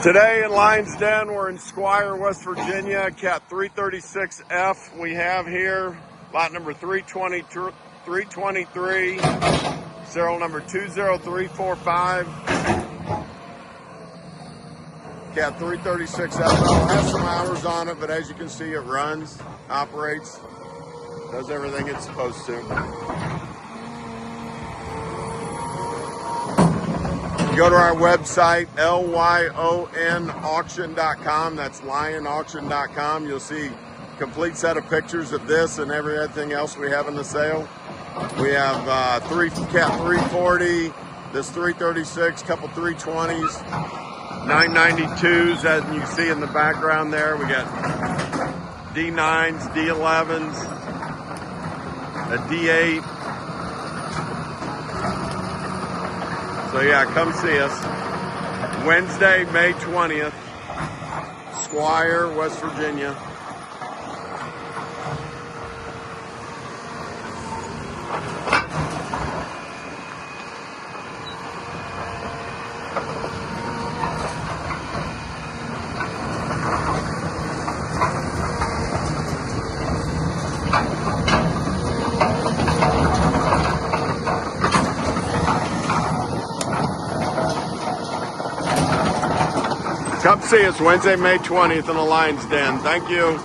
Today in Lion's Den, we're in Squire, West Virginia, Cat 336F. We have here lot number 323, serial number 20345. Cat 336F has some hours on it, but as you can see, it runs, operates, does everything it's supposed to. Go to our website, lyonauction.com. That's lyonauction.com. You'll see a complete set of pictures of this and everything else we have in the sale. We have Cat 340, this 336, couple 320s, 992s, as you see in the background there. We got D9s, D11s, a D8. So yeah, come see us. Wednesday, May 20th, Squire, West Virginia. Come see us Wednesday, May 20th in the Lion's Den. Thank you.